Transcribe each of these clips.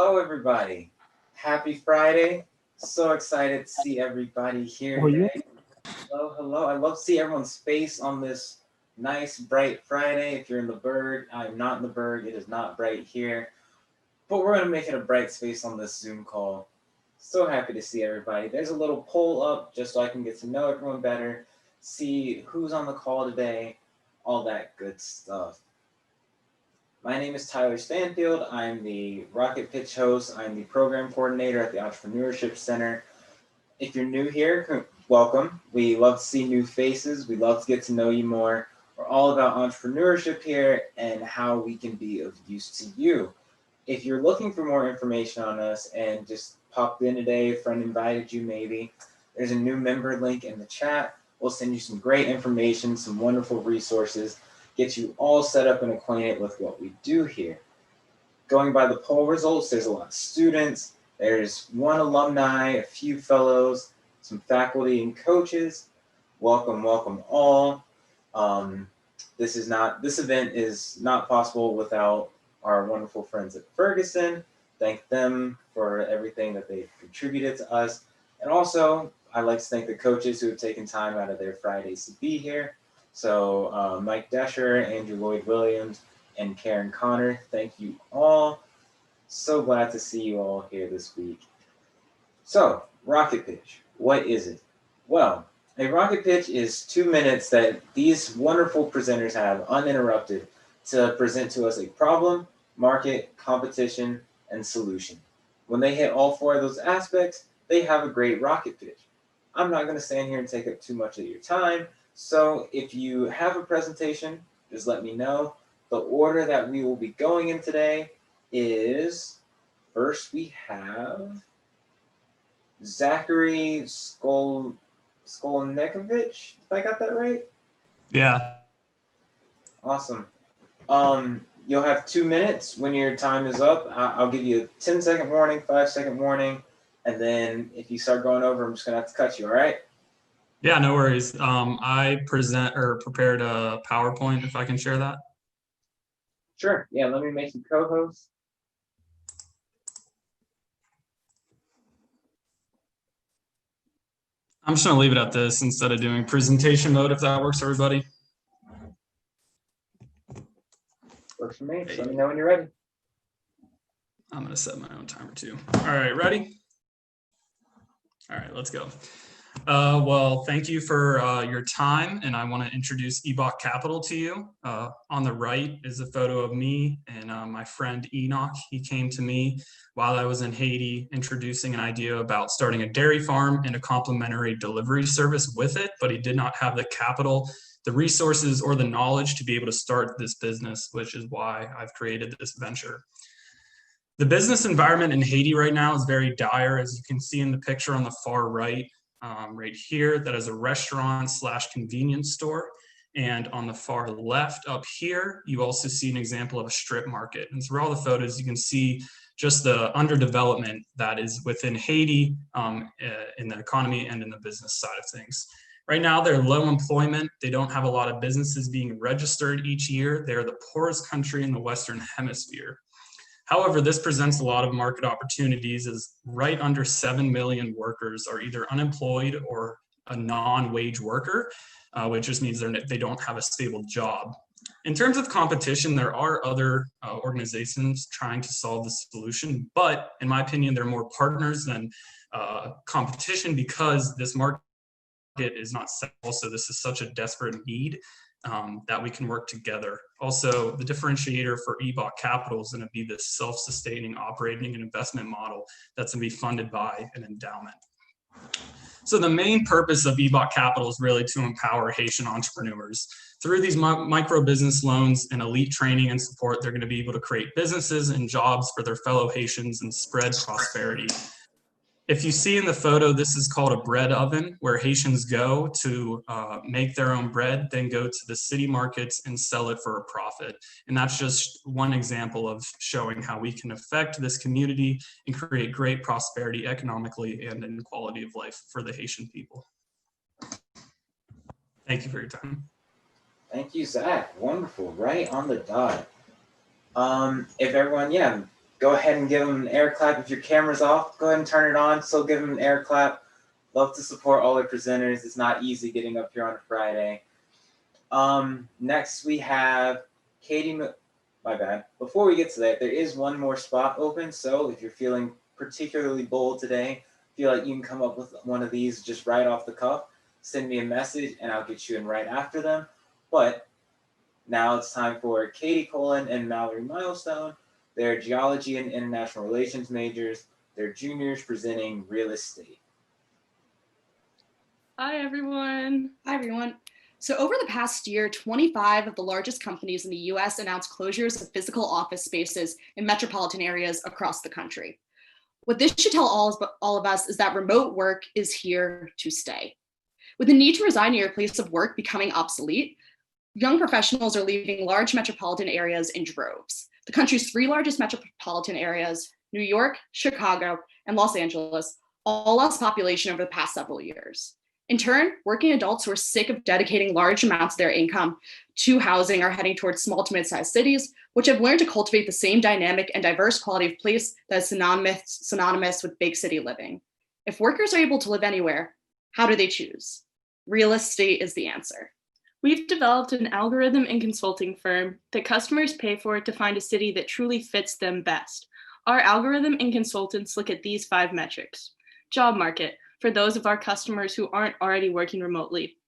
Hello, everybody. Happy Friday. So excited to see everybody here Oh, yeah. today. Hello, hello. I love to see everyone's face on this nice, bright Friday. If you're in the Berg, I'm not in the Berg. It is not bright here. But we're going to make it a bright space on this Zoom call. So happy to see everybody. There's a little poll up just so I can get to know everyone better, see who's on the call today, all that good stuff. My name is Tyler Stanfield. I'm the Rocket Pitch host. I'm the program coordinator at the Entrepreneurship Center. If you're new here, welcome. We love to see new faces. We love to get to know you more. We're all about entrepreneurship here and how we can be of use to you. If you're looking for more information on us and just popped in today, a friend invited you maybe, there's a new member link in the chat. We'll send you some great information, some wonderful resources, get you all set up and acquainted with what we do here. Going by the poll results, there's a lot of students, there's one alumni, a few fellows, some faculty and coaches. Welcome, welcome all. This event is not possible without our wonderful friends at Ferguson. Thank them for everything that they've contributed to us. And also, I'd like to thank the coaches who have taken time out of their Fridays to be here. So Mike Desher, Andrew Lloyd Williams, and Karen Connor, thank you all. So glad to see you all here this week. So, Rocket Pitch, what is it? Well, a rocket pitch is 2 minutes that these wonderful presenters have uninterrupted to present to us a problem, market, competition, and solution. When they hit all 4 of those aspects, they have a great rocket pitch. I'm not going to stand here and take up too much of your time, so if you have a presentation, just let me know. The order that we will be going in today is, first we have Zachary Skolnikovich, if I got that right? Yeah. Awesome. You'll have 2 minutes. When your time is up, I'll give you a 10-second warning, 5-second warning, and then if you start going over, I'm just gonna have to cut you, all right? Yeah, no worries. I prepared a PowerPoint, if I can share that. Sure, yeah, let me make you co-host. I'm just gonna leave it at this instead of doing presentation mode, if that works for everybody. Works for me, so let me know when you're ready. I'm gonna set my own timer too. All right, ready? All right, let's go. Well, thank you for your time, and I want to introduce EBOC Capital to you. On the right is a photo of me and my friend Enoch. He came to me while I was in Haiti, introducing an idea about starting a dairy farm and a complementary delivery service with it, but he did not have the capital, the resources, or the knowledge to be able to start this business, which is why I've created this venture. The business environment in Haiti right now is very dire, as you can see in the picture on the far right. Right here, that is a restaurant/convenience store. And on the far left up here, you also see an example of a strip market. And through all the photos, you can see just the underdevelopment that is within Haiti in the economy and in the business side of things. Right now, they're low employment. They don't have a lot of businesses being registered each year. They're the poorest country in the Western Hemisphere. However, this presents a lot of market opportunities, as right under 7 million workers are either unemployed or a non-wage worker, which just means they don't have a stable job. In terms of competition, there are other organizations trying to solve the solution, but in my opinion, they're more partners than competition, because this market is not settled. So this is such a desperate need that we can work together. Also, the differentiator for EBOC Capital is going to be this self-sustaining operating and investment model that's going to be funded by an endowment. So the main purpose of EBOC Capital is really to empower Haitian entrepreneurs. Through these micro business loans and elite training and support, they're going to be able to create businesses and jobs for their fellow Haitians and spread prosperity. If you see in the photo, this is called a bread oven, where Haitians go to make their own bread, then go to the city markets and sell it for a profit. And that's just one example of showing how we can affect this community and create great prosperity economically and in quality of life for the Haitian people. Thank you for your time. Thank you, Zach. Wonderful, right on the dot. If everyone, go ahead and give them an air clap. If your camera's off, go ahead and turn it on. Still give them an air clap. Love to support all our presenters. It's not easy getting up here on a Friday. Next we have Katie. My bad. Before we get to that, there is one more spot open. So if you're feeling particularly bold today, feel like you can come up with one of these just right off the cuff, send me a message and I'll get you in right after them. But now it's time for Katie Colin and Mallory Milestone. They're geology and international relations majors. They're juniors presenting real estate. Hi, everyone. Hi, everyone. So over the past year, 25 of the largest companies in the US announced closures of physical office spaces in metropolitan areas across the country. What this should tell all of us is that remote work is here to stay. With the need to resign to your place of work becoming obsolete, young professionals are leaving large metropolitan areas in droves. The country's 3 largest metropolitan areas, New York, Chicago, and Los Angeles, all lost population over the past several years. In turn, working adults who are sick of dedicating large amounts of their income to housing are heading towards small to mid-sized cities, which have learned to cultivate the same dynamic and diverse quality of place that is synonymous with big city living. If workers are able to live anywhere, how do they choose? Real estate is the answer. We've developed an algorithm and consulting firm that customers pay for to find a city that truly fits them best. Our algorithm and consultants look at these 5 metrics. Job market, for those of our customers who aren't already working remotely.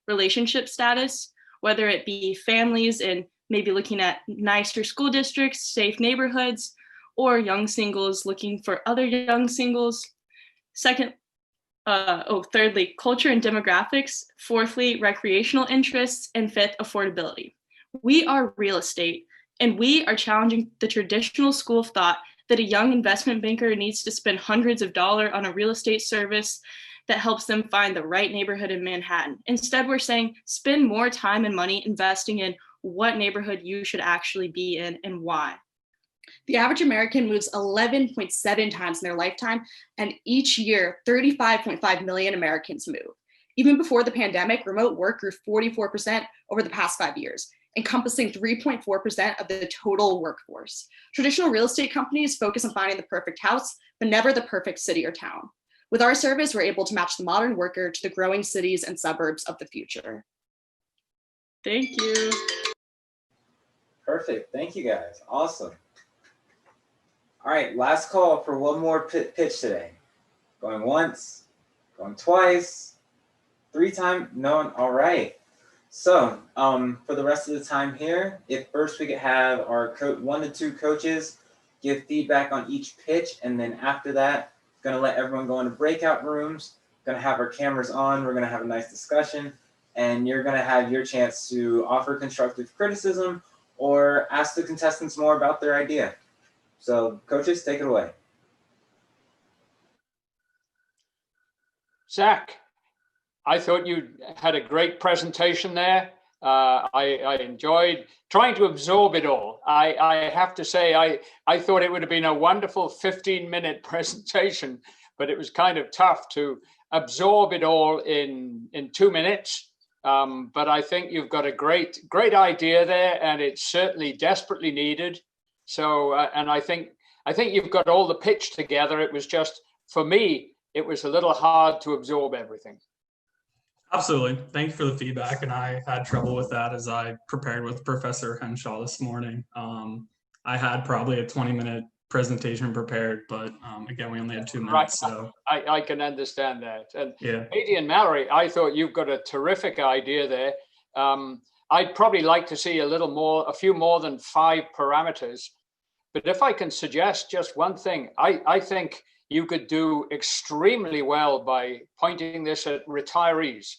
Relationship status, whether it be families and maybe looking at nicer school districts, safe neighborhoods, or young singles looking for other young singles. Thirdly, culture and demographics. Fourthly, recreational interests. And 5th, affordability. We are real estate, and we are challenging the traditional school of thought that a young investment banker needs to spend hundreds of dollars on a real estate service that helps them find the right neighborhood in Manhattan. Instead, we're saying spend more time and money investing in what neighborhood you should actually be in and why. The average American moves 11.7 times in their lifetime, and each year, 35.5 million Americans move. Even before the pandemic, remote work grew 44% over the past 5 years, encompassing 3.4% of the total workforce. Traditional real estate companies focus on finding the perfect house, but never the perfect city or town. With our service, we're able to match the modern worker to the growing cities and suburbs of the future. Thank you. Perfect. Thank you, guys. Awesome. All right, last call for one more pitch today. Going once, going twice, 3 times. No, all right. So for the rest of the time here, if first we could have our 1 to 2 coaches give feedback on each pitch, and then after that, gonna let everyone go into breakout rooms, gonna have our cameras on, we're gonna have a nice discussion, and you're gonna have your chance to offer constructive criticism or ask the contestants more about their idea. So coaches, take it away. Zach, I thought you had a great presentation there. I enjoyed trying to absorb it all. I have to say, I thought it would have been a wonderful 15-minute presentation, but it was kind of tough to absorb it all in 2 minutes. But I think you've got a great idea there, and it's certainly desperately needed. So, and I think you've got all the pitch together. It was just, for me, it was a little hard to absorb everything. Absolutely. Thank you for the feedback. And I had trouble with that as I prepared with Professor Henshaw this morning. I had probably a 20-minute presentation prepared, but again, we only had 2 minutes. Right. So I can understand that. And yeah, Katie and Mallory, I thought you've got a terrific idea there. I'd probably like to see a few more than 5 parameters. But if I can suggest just one thing, I think you could do extremely well by pointing this at retirees,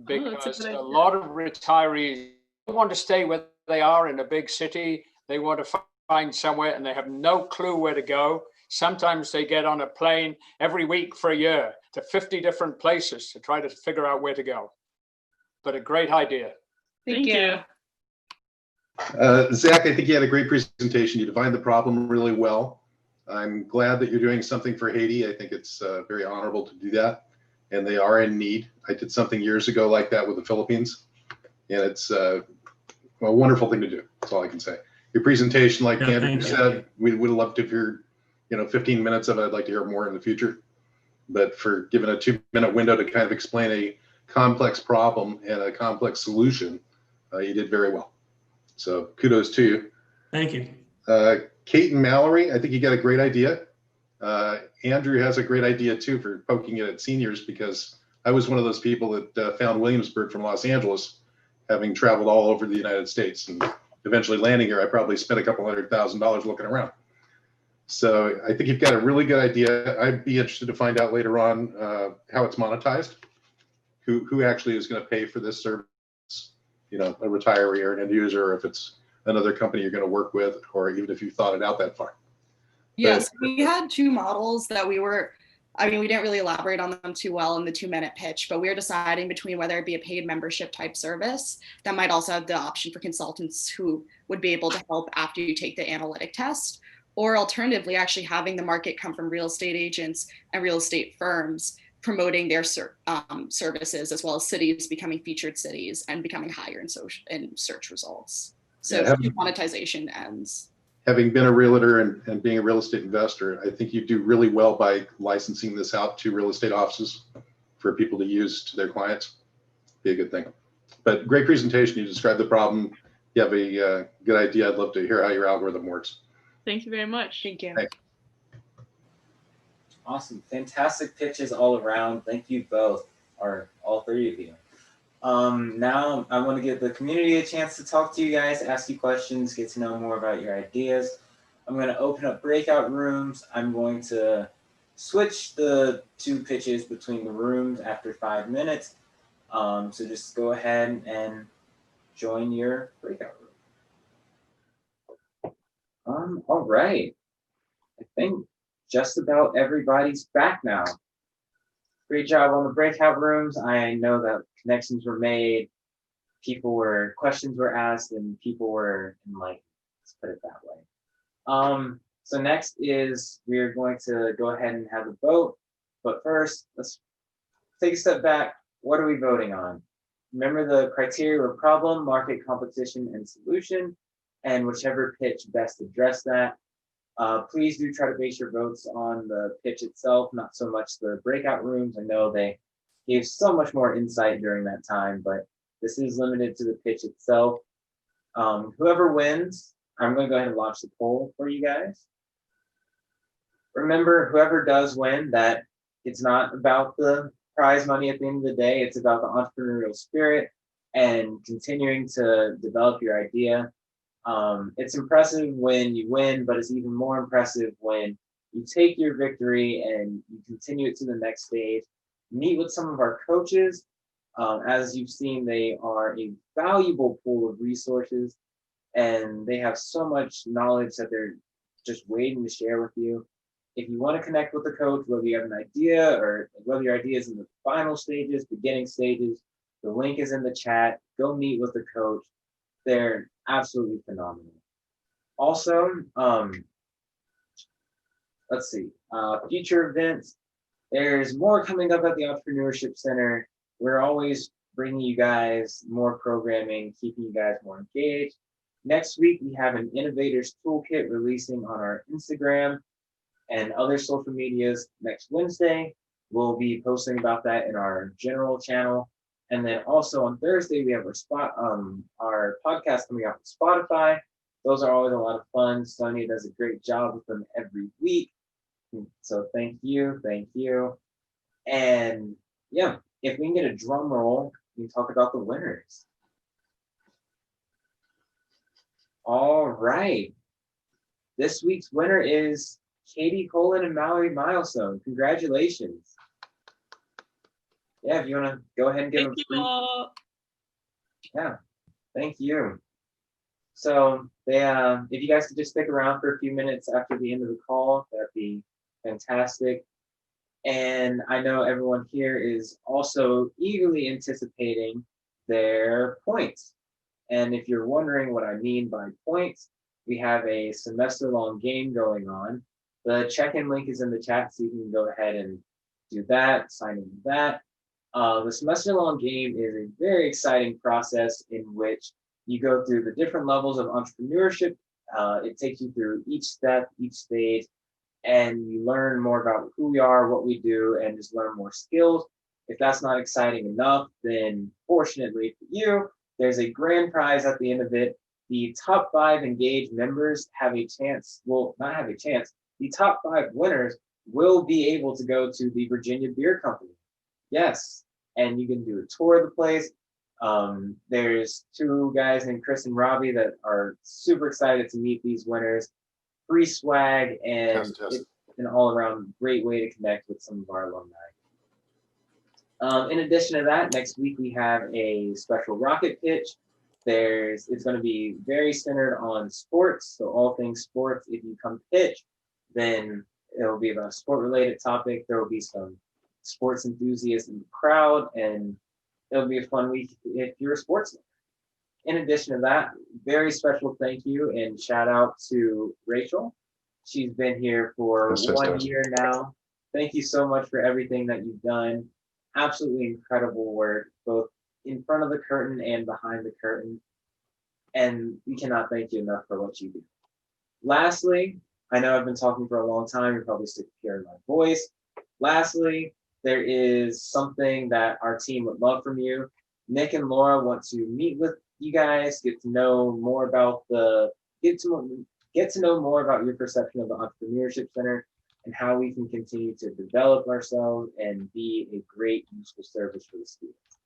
because a lot of retirees don't want to stay where they are in a big city. They want to find somewhere and they have no clue where to go. Sometimes they get on a plane every week for a year to 50 different places to try to figure out where to go. But a great idea. Thank you. Zach, I think you had a great presentation. You defined the problem really well. I'm glad that you're doing something for Haiti. I think it's very honorable to do that, and they are in need. I did something years ago like that with the Philippines, and it's a wonderful thing to do. That's all I can say. your presentation, like Yeah, Andrew thank you. said, we would love to hear, 15 minutes of it. I'd like to hear more in the future. But for giving a 2-minute window to kind of explain a complex problem and a complex solution, you did very well. So kudos to you. Thank you. Kate and Mallory, I think you got a great idea. Andrew has a great idea too for poking it at seniors, because I was one of those people that found Williamsburg from Los Angeles, having traveled all over the United States, and eventually landing here. I probably spent a couple $100,000 looking around. So I think you've got a really good idea. I'd be interested to find out later on how it's monetized, who actually is going to pay for this service, a retiree or an end user, or if it's another company you're going to work with, or even if you thought it out that far. Yes, we had two models that we didn't really elaborate on them too well in the 2-minute pitch, but we were deciding between whether it be a paid membership type service that might also have the option for consultants who would be able to help after you take the analytic test, or alternatively, actually having the market come from real estate agents and real estate firms promoting their services, as well as cities becoming featured cities and becoming higher in search results. So monetization ends. Having been a realtor and being a real estate investor, I think you do really well by licensing this out to real estate offices for people to use to their clients. Be a good thing. But great presentation. You described the problem. You have a good idea. I'd love to hear how your algorithm works. Thank you very much. Thank you. Thanks. Awesome. Fantastic pitches all around. Thank you both, or all three of you. Now I want to give the community a chance to talk to you guys, ask you questions, get to know more about your ideas. I'm going to open up breakout rooms. I'm going to switch the 2 pitches between the rooms after 5 minutes. So just go ahead and join your breakout room. All right. I think just about everybody's back now. Great job on the breakout rooms. I know that connections were made, questions were asked, and people were enlightened. Let's put it that way. So next is we're going to go ahead and have a vote. But first, let's take a step back. What are we voting on? Remember the criteria were problem, market, competition, and solution, and whichever pitch best addressed that. Please do try to base your votes on the pitch itself, not so much the breakout rooms. I know they gave so much more insight during that time, but this is limited to the pitch itself. Whoever wins, I'm going to go ahead and launch the poll for you guys. Remember, whoever does win, that it's not about the prize money at the end of the day. It's about the entrepreneurial spirit and continuing to develop your idea. It's impressive when you win, but it's even more impressive when you take your victory and you continue it to the next stage. Meet with some of our coaches. As you've seen, they are a valuable pool of resources, and they have so much knowledge that they're just waiting to share with you. If you want to connect with the coach, whether you have an idea or whether your idea is in the final stages, beginning stages, the link is in the chat. Go meet with the coach. They're absolutely phenomenal. Also, let's see, future events. There's more coming up at the Entrepreneurship Center. We're always bringing you guys more programming, keeping you guys more engaged. Next week, we have an Innovators Toolkit releasing on our Instagram and other social medias next Wednesday. We'll be posting about that in our general channel. And then also on Thursday, we have our podcast coming out on Spotify. Those are always a lot of fun. Sonia does a great job with them every week. So thank you. And yeah, if we can get a drum roll, we can talk about the winners. All right. This week's winner is Katie Colin and Mallory Milestone. Congratulations. Yeah, if you want to go ahead and give them. Thank you all. Yeah, thank you. So if you guys could just stick around for a few minutes after the end of the call, that'd be fantastic. And I know everyone here is also eagerly anticipating their points. And if you're wondering what I mean by points, we have a semester-long game going on. The check-in link is in the chat, so you can go ahead and do that, sign into that. The semester-long game is a very exciting process in which you go through the different levels of entrepreneurship It takes you through each step, each stage, and you learn more about who we are, what we do, and just learn more skills. If that's not exciting enough, then fortunately for you, there's a grand prize at the end of it. The top 5 engaged members have a chance, well, not have a chance, the top 5 winners will be able to go to the Virginia Beer Company. Yes, and you can do a tour of the place. There's 2 guys named Chris and Robbie that are super excited to meet these winners. Free swag, and Yes, yes. it's an all-around great way to connect with some of our alumni. In addition to that, next week we have a special rocket pitch. It's going to be very centered on sports, so all things sports. If you come pitch, then it'll be about a sport-related topic. There will be some sports enthusiasts in the crowd, and it'll be a fun week if you're a sports lover. In addition to that, very special thank you and shout out to Rachel. She's been here for Yes, yes, 1 yes. year now. Thank you so much for everything that you've done. Absolutely incredible work, both in front of the curtain and behind the curtain. And we cannot thank you enough for what you do. Lastly, I know I've been talking for a long time. You're probably sick of hearing my voice. Lastly, there is something that our team would love from you. Nick and Laura want to meet with you guys, get to know more about your perception of the Entrepreneurship Center and how we can continue to develop ourselves and be a great useful service for the students.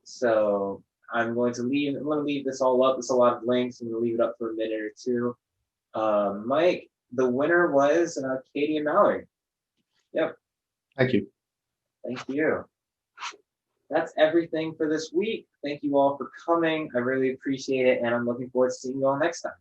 So I'm going to leave this all up. There's a lot of links. I'm going to leave it up for a minute or two. Mike, the winner was Katie and Mallory. Yep. Thank you. Thank you. That's everything for this week. Thank you all for coming. I really appreciate it, and I'm looking forward to seeing you all next time.